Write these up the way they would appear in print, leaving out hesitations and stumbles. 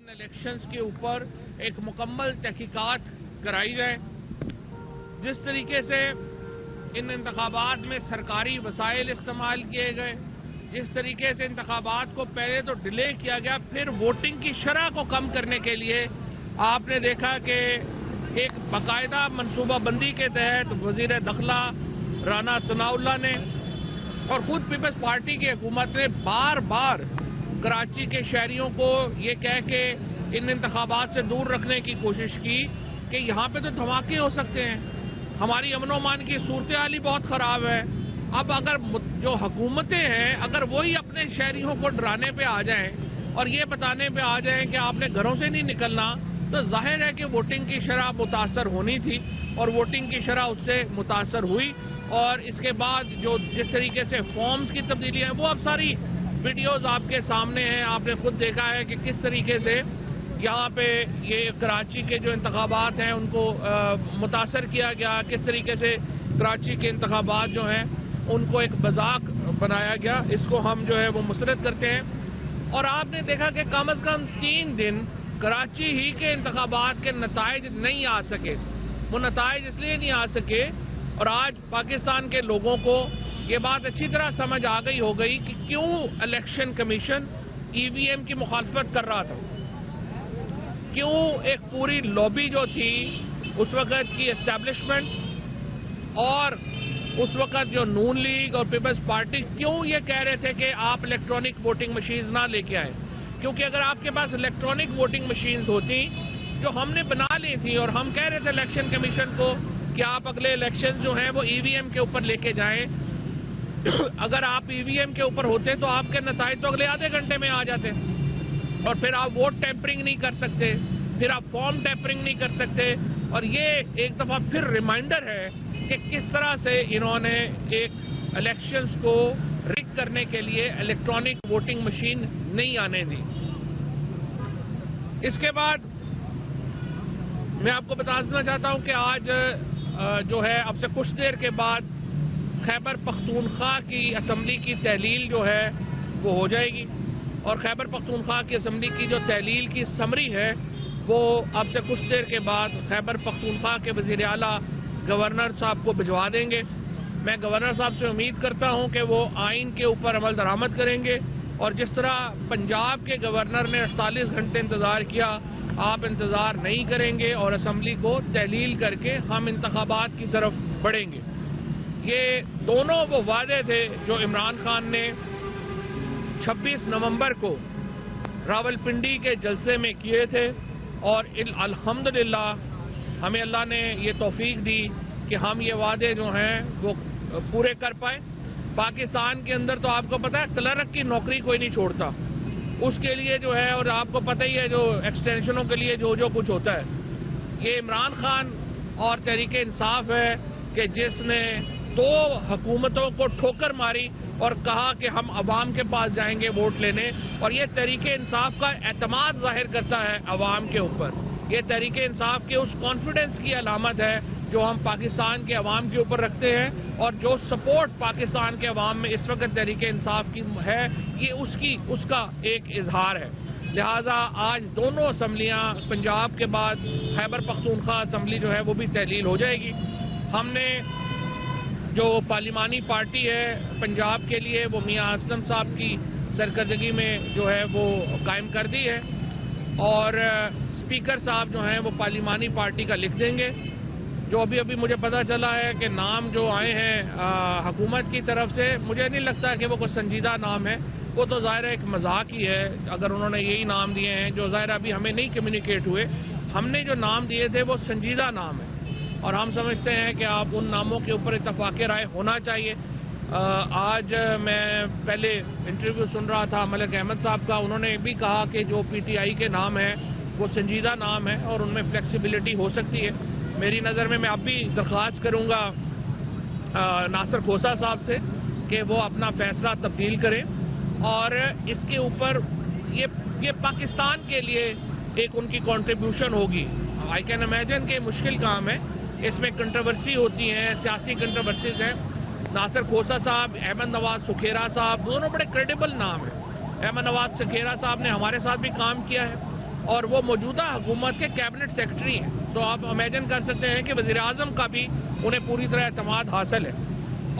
इन elections के ऊपर एक मुकम्मल तहकीकात कराई जाए। जिस तरीके से इन इंतखाबात में सरकारी वसाइल इस्तेमाल किए गए, जिस तरीके से इंतखाबात को पहले तो डिले किया गया, फिर वोटिंग की शरह को कम करने के लिए आपने देखा कि एक बाकायदा मनसूबाबंदी के तहत वजीर दखला राना सनाउल्लाह ने और खुद पीपल्स पार्टी की हुकूमत ने बार बार कराची के शहरियों को ये कह के इन इंतखाबात से दूर रखने की कोशिश की कि यहाँ पे तो धमाके हो सकते हैं, हमारी अमन-ओ-अमान की सूरत हाल ही बहुत ख़राब है। अब अगर जो हुकूमतें हैं अगर वही अपने शहरियों को डराने पे आ जाएं और ये बताने पे आ जाएं कि आपने घरों से नहीं निकलना, तो जाहिर है कि वोटिंग की शरह मुतासर होनी थी और वोटिंग की शरह उससे मुतासर हुई। और इसके बाद जो जिस तरीके से फॉर्म्स की तब्दीली है वो अब सारी वीडियोस आपके सामने हैं, आपने खुद देखा है कि किस तरीके से यहाँ पे ये कराची के जो इंतखाबात हैं उनको मुतासर किया गया, किस तरीके से कराची के इंतखाबात जो हैं उनको एक मजाक बनाया गया। इसको हम जो है वो मुस्तरद करते हैं। और आपने देखा कि कम अज़ कम 3 दिन कराची ही के इंतखाबात के नताइज नहीं आ सके। वो नताइज इसलिए नहीं आ सके और आज पाकिस्तान के लोगों को ये बात अच्छी तरह समझ आ गई हो गई कि क्यों इलेक्शन कमीशन ईवीएम की मुखालफत कर रहा था, क्यों एक पूरी लॉबी जो थी उस वक़्त की एस्टेब्लिशमेंट और उस वक़्त जो नून लीग और पीपल्स पार्टी क्यों ये कह रहे थे कि आप इलेक्ट्रॉनिक वोटिंग मशीन्स ना लेके आए। क्योंकि अगर आपके पास इलेक्ट्रॉनिक वोटिंग मशीन्स होती जो हमने बना ली थी और हम कह रहे थे इलेक्शन कमीशन को कि आप अगले इलेक्शन जो हैं वो ईवीएम के ऊपर लेके जाएं, अगर आप ईवीएम के ऊपर होते तो आपके नताइज तो अगले आधे घंटे में आ जाते और फिर आप वोट टैंपरिंग नहीं कर सकते, फिर आप फॉर्म टैंपरिंग नहीं कर सकते। और ये एक दफ़ा फिर रिमाइंडर है कि किस तरह से इन्होंने एक इलेक्शंस को रिग करने के लिए इलेक्ट्रॉनिक वोटिंग मशीन नहीं आने दी। इसके बाद मैं आपको बता देना चाहता हूं कि आज जो है अब से कुछ देर के बाद खैबर पख्तूनख्वा की असम्बली की तहलील जो है वो हो जाएगी और खैबर पख्तूनख्वा की असम्बली की जो तहलील की समरी है वो अब से कुछ देर के बाद खैबर पख्तूनख्वा के वज़ीर आला गवर्नर साहब को भिजवा देंगे। मैं गवर्नर साहब से उम्मीद करता हूं कि वो आइन के ऊपर अमल दरामद करेंगे और जिस तरह पंजाब के गवर्नर ने 48 घंटे इंतज़ार किया, आप इंतज़ार नहीं करेंगे और असम्बली को तहलील करके हम इंतखाबात की तरफ बढ़ेंगे। ये दोनों वो वादे थे जो इमरान खान ने 26 नवंबर को रावलपिंडी के जलसे में किए थे और अल्हम्दुलिल्लाह हमें अल्लाह ने ये तौफीक दी कि हम ये वादे जो हैं वो पूरे कर पाए। पाकिस्तान के अंदर तो आपको पता है क्लर्क की नौकरी कोई नहीं छोड़ता, उसके लिए जो है और आपको पता ही है जो एक्सटेंशनों के लिए जो कुछ होता है। ये इमरान खान और तहरीक इंसाफ है कि जिसने 2 हुकूमतों को ठोकर मारी और कहा कि हम अवाम के पास जाएंगे वोट लेने, और ये तहरीक इंसाफ का एतमाद जाहिर करता है अवाम के ऊपर। ये तहरीक इंसाफ के उस कॉन्फिडेंस की अलामत है जो हम पाकिस्तान के अवाम के ऊपर रखते हैं और जो सपोर्ट पाकिस्तान के अवाम में इस वक्त तहरीक इंसाफ की है, ये उसका एक इजहार है। लिहाजा आज दोनों असम्बलियाँ पंजाब के बाद खैबर पख्तूनख्वा असम्बली जो है वो भी तहलील हो जाएगी। हमने जो पार्लिमानी पार्टी है पंजाब के लिए वो मियाँ असलम साहब की सरकर्दगी में जो है वो कायम कर दी है और स्पीकर साहब जो हैं वो पार्लिमानी पार्टी का लिख देंगे। जो अभी मुझे पता चला है कि नाम जो आए हैं हुकूमत की तरफ से, मुझे नहीं लगता कि वो कोई संजीदा नाम है, वो तो ज़ाहिर एक मजाक ही है अगर उन्होंने यही नाम दिए हैं जो ज़ाहिर अभी हमें नहीं कम्युनिकेट हुए। हमने जो नाम दिए थे वो संजीदा नाम है और हम समझते हैं कि आप उन नामों के ऊपर इत्तफाक़ राय होना चाहिए। आज मैं पहले इंटरव्यू सुन रहा था मलिक अहमद साहब का, उन्होंने भी कहा कि जो पीटीआई के नाम है वो संजीदा नाम है और उनमें फ्लेक्सिबिलिटी हो सकती है। मेरी नज़र में मैं अब भी दरख्वास्त करूँगा नासिर खोसा साहब से कि वो अपना फैसला तब्दील करें और इसके ऊपर ये पाकिस्तान के लिए एक उनकी कंट्रीब्यूशन होगी। आई कैन इमेजिन कि मुश्किल काम है, इसमें कंट्रोवर्सी होती हैं, सियासी कंट्रोवर्सीज हैं। नासिर खोसा साहब, अहमद नवाज सुखेरा साहब, दोनों बड़े क्रेडिबल नाम हैं। अहमद नवाज सुखेरा साहब ने हमारे साथ भी काम किया है اور وہ موجودہ حکومت کے کیبنٹ سیکرٹری ہیں. تو آپ امیجن کر سکتے ہیں کہ وزیر اعظم کا بھی انہیں پوری طرح اعتماد حاصل ہے.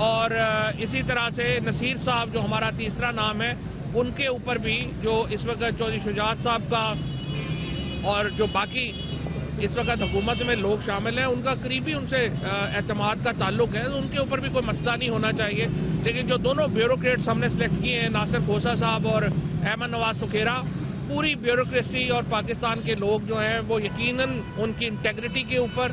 اور اسی طرح سے نصیر صاحب جو ہمارا تیسرا نام ہے، ان کے اوپر بھی جو اس وقت چودھری شجاعت صاحب کا اور جو باقی اس وقت حکومت میں لوگ شامل ہیں ان کا قریبی ان سے اعتماد کا تعلق ہے، ان کے اوپر بھی کوئی مسئلہ نہیں ہونا چاہیے. لیکن جو دونوں بیوروکریٹس ہم نے سلیکٹ کیے ہیں، ناصر کھوسہ صاحب اور احمد نواز سکھیرا، پوری بیوروکریسی اور پاکستان کے لوگ جو ہیں وہ یقیناً ان کی انٹیگریٹی کے اوپر،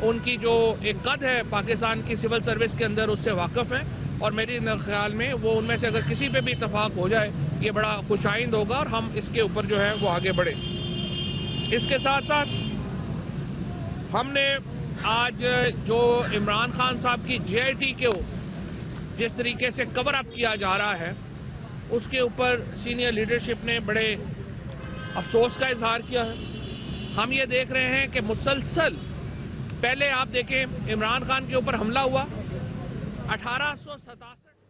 ان کی جو ایک قد ہے پاکستان کی سول سروس کے اندر، اس سے واقف ہیں. اور میری خیال میں وہ ان میں سے اگر کسی پہ بھی اتفاق ہو جائے یہ بڑا خوش آئند ہوگا اور ہم اس کے اوپر جو ہے وہ آگے بڑھیں. اس کے ساتھ ساتھ ہم نے آج جو عمران خان صاحب کی JIT کو جس طریقے سے کور اپ کیا جا رہا ہے اس کے اوپر سینئر لیڈرشپ نے بڑے افسوس کا اظہار کیا ہے. ہم یہ دیکھ رہے ہیں کہ مسلسل پہلے آپ دیکھیں عمران خان کے اوپر حملہ ہوا 1867